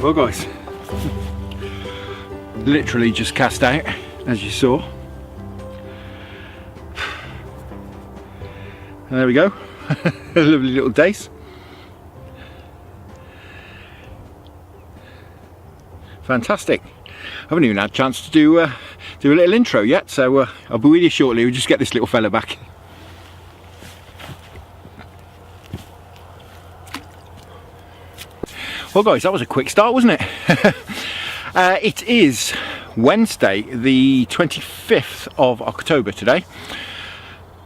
Well guys, literally just cast out, as you saw. And there we go, a lovely little dace. Fantastic. I haven't even had a chance to do a little intro yet, so I'll be with you shortly. We'll just get this little fella back. Well guys, that was a quick start, wasn't it? It is Wednesday the 25th of October today.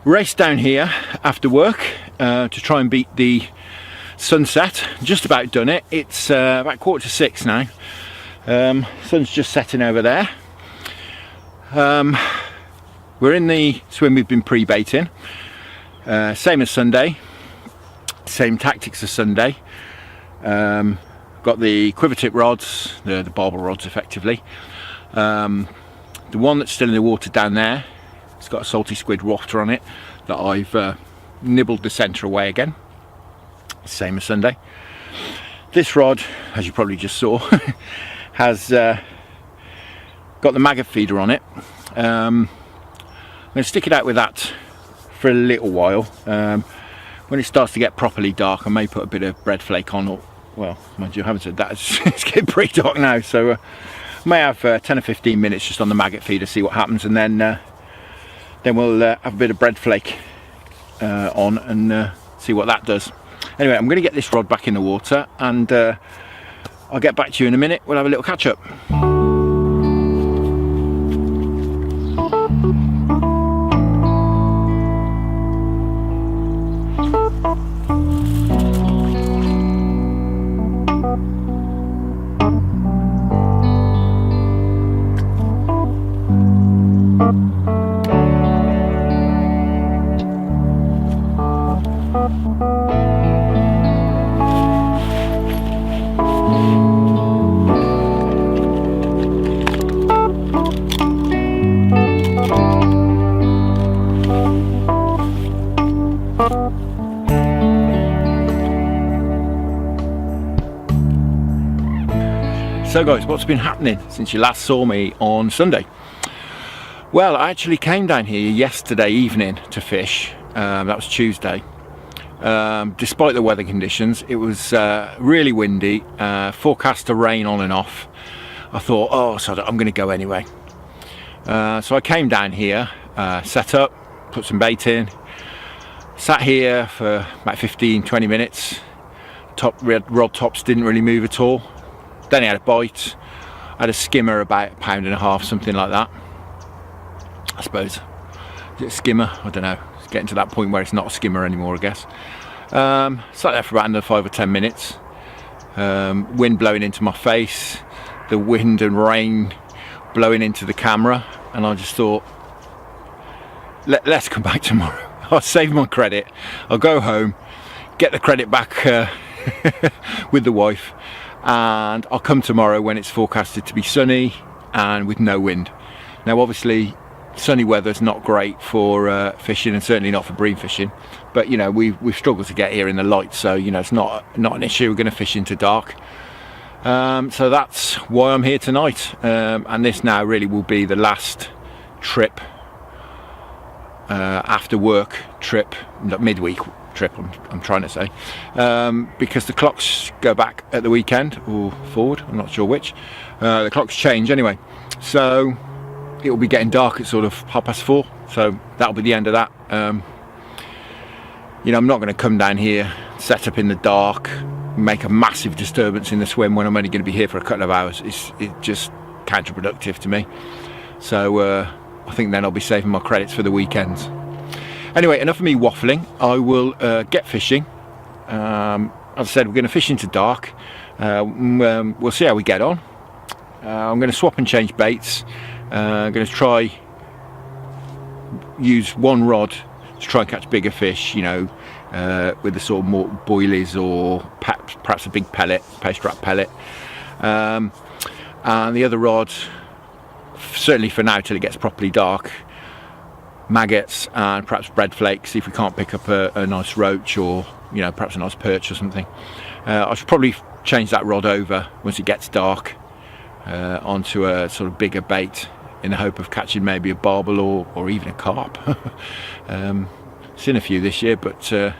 Race down here after work to try and beat the sunset. Just about done it. It's about 5:45 now. Sun's just setting over there. We're in the swim we've been pre-baiting. Same as Sunday. Same tactics as Sunday. Got the quiver tip rods, the barbel rods effectively. The one that's still in the water down there, it's got a salty squid water on it that I've nibbled the centre away again. Same as Sunday. This rod, as you probably just saw, has got the maggot feeder on it. I'm going to stick it out with that for a little while. When it starts to get properly dark, I may put a bit of bread flake on, or, well, mind you, I haven't said that, it's getting pretty dark now, so I may have 10 or 15 minutes just on the maggot feeder, see what happens, and then we'll have a bit of bread flake on and see what that does. Anyway, I'm going to get this rod back in the water, and I'll get back to you in a minute. We'll have a little catch up. So guys, what's been happening since you last saw me on Sunday? Well, I actually came down here yesterday evening to fish. That was Tuesday. Despite the weather conditions, it was really windy, forecast to rain on and off. I thought, oh, so I'm going to go anyway. So I came down here, set up, put some bait in, sat here for about 15-20 minutes. Rod tops didn't really move at all. Then I had a bite. I had a skimmer about 1.5 pounds, something like that. I suppose. Is it a skimmer? I don't know. It's getting to that point where it's not a skimmer anymore, I guess. Sat there for about another 5 or 10 minutes. Wind blowing into my face. The wind and rain blowing into the camera. And I just thought, let's come back tomorrow. I'll save my credit. I'll go home, get the credit back with the wife. And I'll come tomorrow when it's forecasted to be sunny and with no wind. Now obviously sunny weather's not great for fishing, and certainly not for bream fishing, but you know, we've struggled to get here in the light, so you know, it's not an issue. We're going to fish into dark, so that's why I'm here tonight, and this now really will be the last trip, after work trip, midweek trip I'm trying to say, because the clocks go back at the weekend, or forward, I'm not sure which. The clocks change anyway, so it will be getting dark at sort of 4:30, so that'll be the end of that. You know, I'm not going to come down here, set up in the dark, make a massive disturbance in the swim when I'm only going to be here for a couple of hours. It's just counterproductive to me, so I think then I'll be saving my credits for the weekends. Anyway, enough of me waffling. I will get fishing. As I said, we're going to fish into dark. We'll see how we get on. I'm going to swap and change baits. I'm going to try use one rod to try and catch bigger fish, you know, with the sort of more boilies, or perhaps a big pellet, paste wrap pellet. And the other rod, certainly for now till it gets properly dark, maggots and perhaps bread flakes, if we can't pick up a nice roach, or you know, perhaps a nice perch or something. I should probably change that rod over once it gets dark onto a sort of bigger bait in the hope of catching maybe a barbel or even a carp. Seen a few this year, but I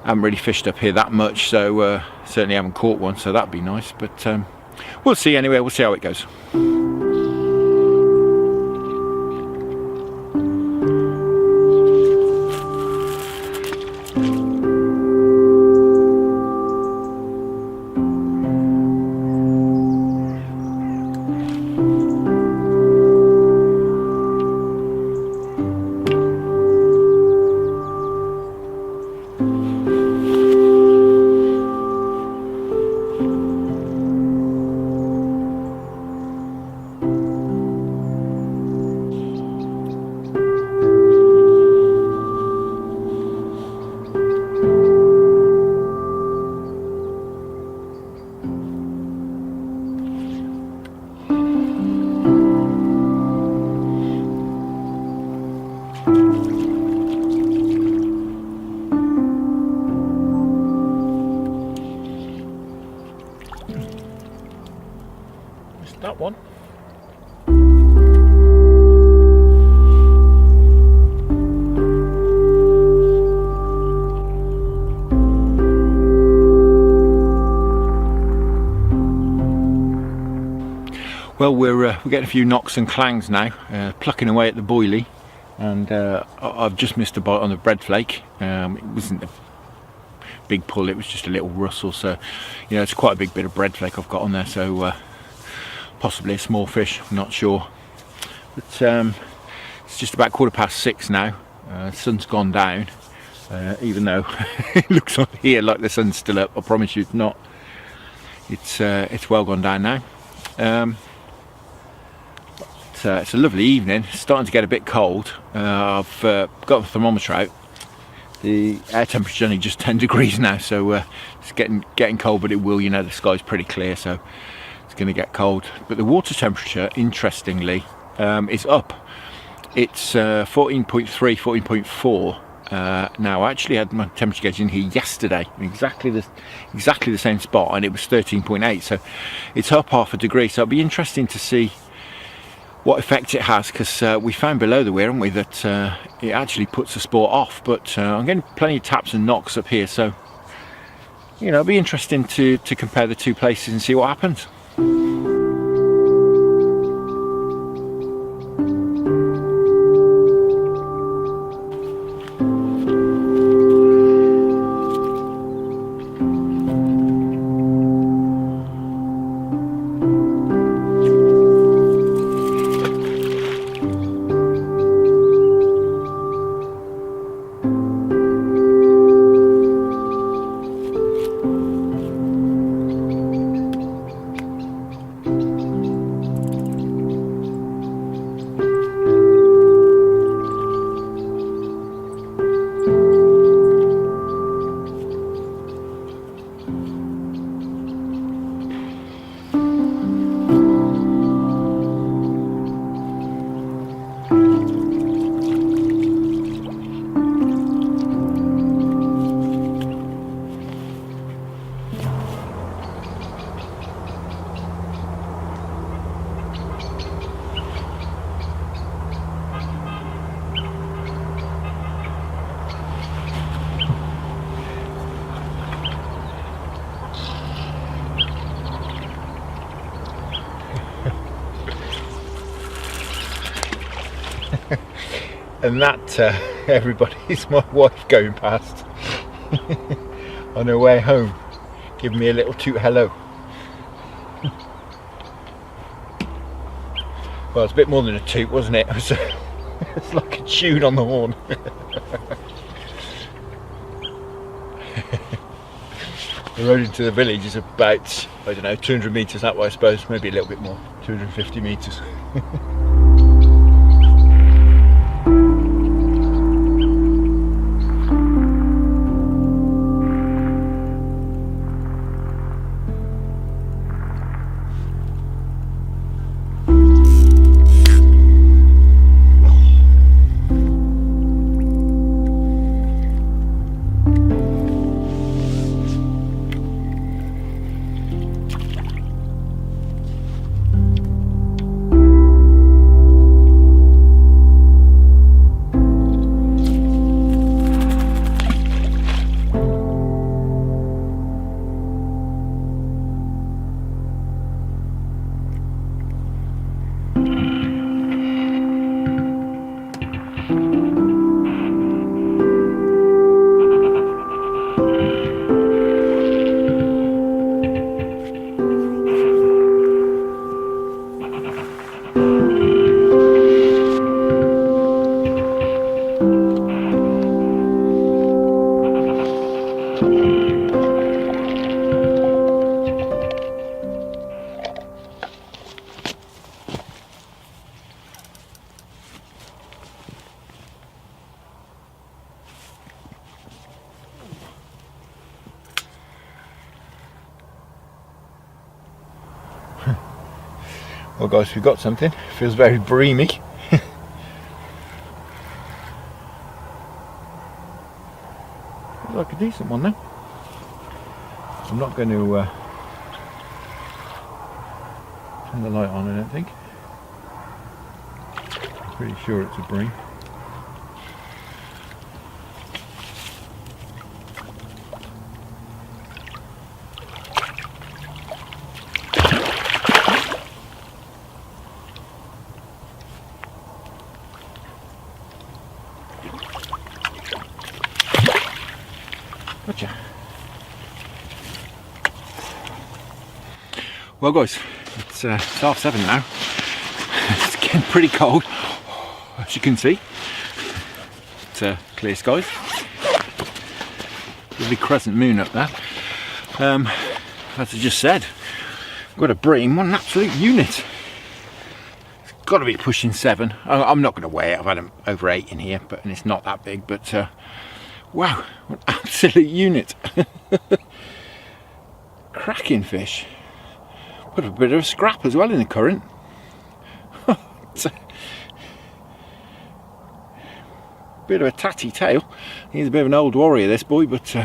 haven't really fished up here that much, so certainly haven't caught one, so that'd be nice. But we'll see anyway, we'll see how it goes. That one. Well, we're getting a few knocks and clangs now, plucking away at the boilie, and I've just missed a bite on the bread flake. It wasn't a big pull, it was just a little rustle, so you know, it's quite a big bit of bread flake I've got on there, so possibly a small fish, I'm not sure. But it's just about 6:15 now. Sun's gone down, even though it looks on here like the sun's still up. I promise you it's not. It's well gone down now. It's a lovely evening. It's starting to get a bit cold. I've got the thermometer out. The air temperature is only just 10 degrees now, so it's getting cold, but it will, you know, the sky's pretty clear, so it's going to get cold. But the water temperature, interestingly, is up. It's 14.3, 14.4 now. I actually had my temperature gauge in here yesterday, exactly the same spot, and it was 13.8, so it's up half a degree. So it'll be interesting to see what effect it has, because we found below the weir, haven't we, that it actually puts the sport off. But I'm getting plenty of taps and knocks up here, so you know, it'll be interesting to compare the two places and see what happens. And that, everybody, is my wife going past on her way home, giving me a little toot hello. Well, it's a bit more than a toot, wasn't it? It's like a tune on the horn. The road into the village is about, I don't know, 200 metres that way, I suppose, maybe a little bit more, 250 metres. Well guys, we've got something. Feels very breamy. Looks like a decent one though. I'm not going to turn the light on, I don't think. I'm pretty sure it's a bream. Gotcha. Well guys, it's 7:30 now. It's getting pretty cold, as you can see. It's clear skies. Lovely crescent moon up there. As I just said, I've got a bream, what an absolute unit. It's got to be pushing 7. I'm not going to weigh it, I've had them over 8 in here, and it's not that big, but wow, what an absolute unit. Cracking fish. Put a bit of a scrap as well in the current. Bit of a tatty tail. He's a bit of an old warrior, this boy, but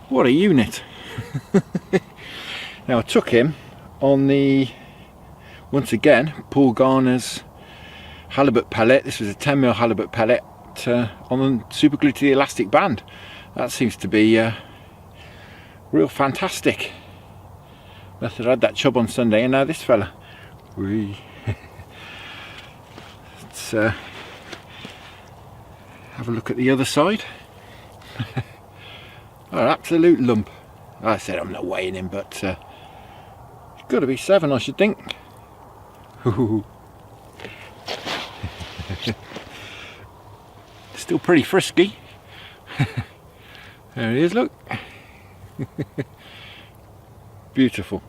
what a unit. Now I took him on the, once again, Paul Garner's halibut pellet. This was a 10mm halibut pellet on super glue to the elastic band. That seems to be real fantastic. Must have had that chub on Sunday, and now this fella. Let's have a look at the other side. Oh, an absolute lump. I said I'm not weighing him, but it's got to be 7, I should think. Still pretty frisky. There he is, look. Beautiful.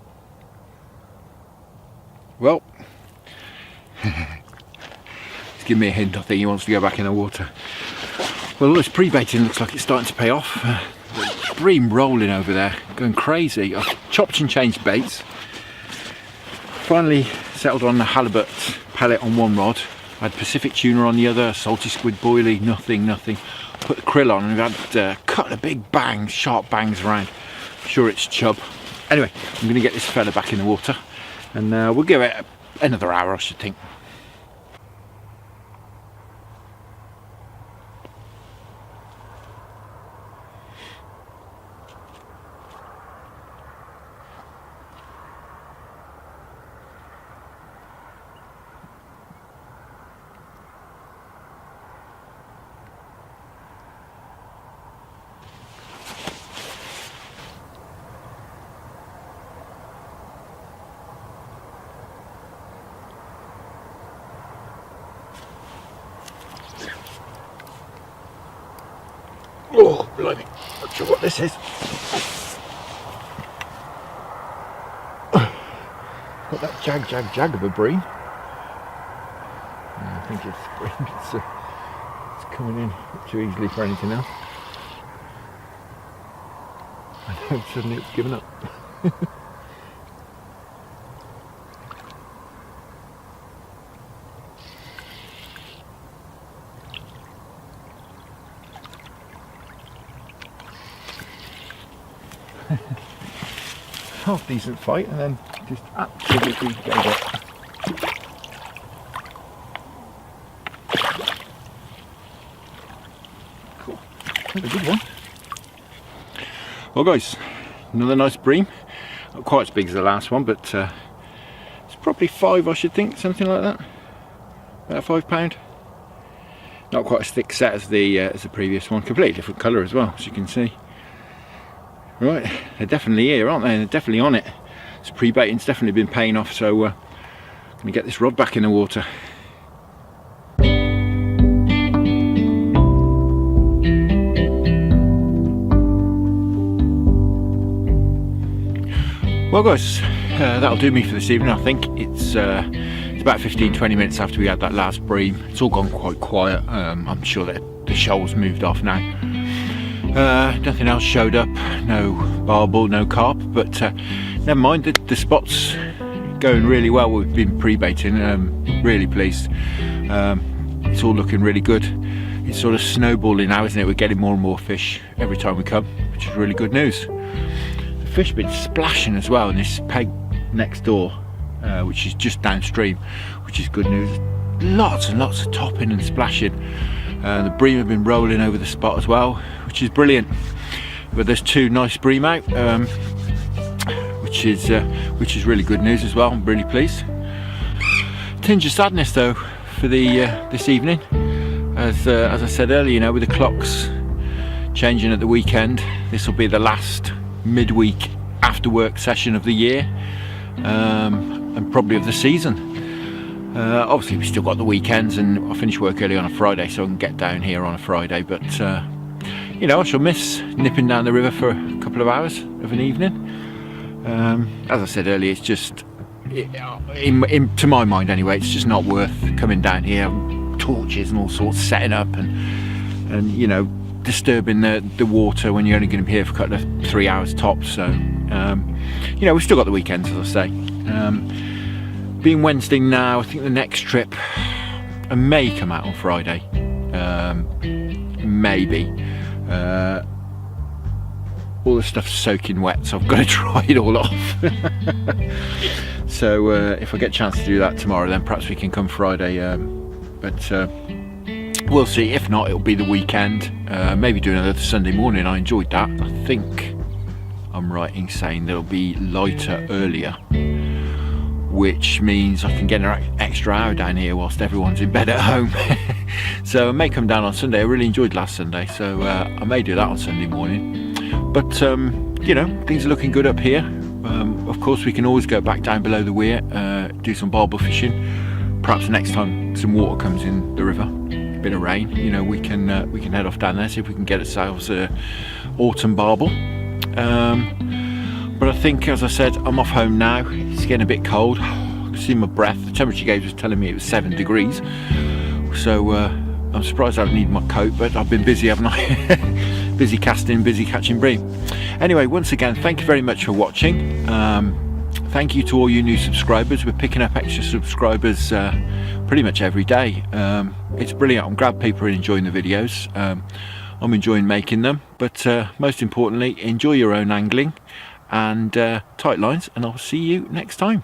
Well, he's giving me a hint. I think he wants to go back in the water. Well, all this pre-baiting looks like it's starting to pay off. Bream rolling over there, going crazy. I've chopped and changed baits. Finally settled on the halibut pellet on one rod. I had Pacific tuna on the other, salty squid boilie, nothing. Put the krill on and we've had a couple of big bangs, sharp bangs around. I'm sure it's chub. Anyway, I'm going to get this fella back in the water and we'll give it another hour, I should think. Oh, blimey, not sure what this is. Got that jag of a bream. I think it's bream. It's coming in too easily for anything else. I know, suddenly it's given up. Half decent fight and then just absolutely gave up. Cool, that's a good one. Well guys, another nice bream. Not quite as big as the last one, but it's probably 5, I should think, something like that. About £5. Not quite as thick set as the previous one. Completely different colour as well, as you can see. Right, they're definitely here, aren't they? They're definitely on it. This pre-baiting's definitely been paying off, so I'm going to get this rod back in the water. Well guys, that'll do me for this evening. I think it's about 15-20 minutes after we had that last bream. It's all gone quite quiet. I'm sure that the shoal's moved off now. Nothing else showed up, no barbel, no carp, but never mind, the spot's going really well. We've been pre-baiting, really pleased. It's all looking really good. It's sort of snowballing now, isn't it? We're getting more and more fish every time we come, which is really good news. The fish have been splashing as well in this peg next door, which is just downstream, which is good news. Lots and lots of topping and splashing. The bream have been rolling over the spot as well, which is brilliant. But there's two nice bream out, which is really good news as well. I'm really pleased. Tinge of sadness though for the this evening, as I said earlier, you know, with the clocks changing at the weekend, this will be the last midweek after work session of the year, and probably of the season. Obviously we still got the weekends, and I finish work early on a Friday, so I can get down here on a Friday, but you know, I shall miss nipping down the river for a couple of hours of an evening. As I said earlier, it's just, to my mind anyway, it's just not worth coming down here, torches and all sorts, setting up and you know, disturbing the water when you're only going to be here for a couple of 3 hours tops. So you know, we've still got the weekends, as I say. Being Wednesday now, I think the next trip I may come out on Friday, maybe. All the stuff's soaking wet, so I've got to dry it all off. So if I get a chance to do that tomorrow, then perhaps we can come Friday, but we'll see. If not, it'll be the weekend, maybe do another Sunday morning. I enjoyed that. I think I'm right in saying that it'll be lighter earlier, which means I can get an extra hour down here whilst everyone's in bed at home. So I may come down on Sunday. I really enjoyed last Sunday, so I may do that on Sunday morning. But you know, things are looking good up here. Of course, we can always go back down below the weir, do some barbel fishing. Perhaps next time some water comes in the river, a bit of rain, you know, we can head off down there, see if we can get ourselves autumn barbel. But I think, as I said, I'm off home now. It's getting a bit cold. I can see my breath. The temperature gauge was telling me it was 7 degrees. So I'm surprised I don't need my coat, but I've been busy, haven't I? Busy casting, busy catching bream. Anyway, once again, thank you very much for watching. Thank you to all you new subscribers. We're picking up extra subscribers pretty much every day. It's brilliant. I'm glad people are enjoying the videos. I'm enjoying making them, but most importantly, enjoy your own angling and tight lines, and I'll see you next time.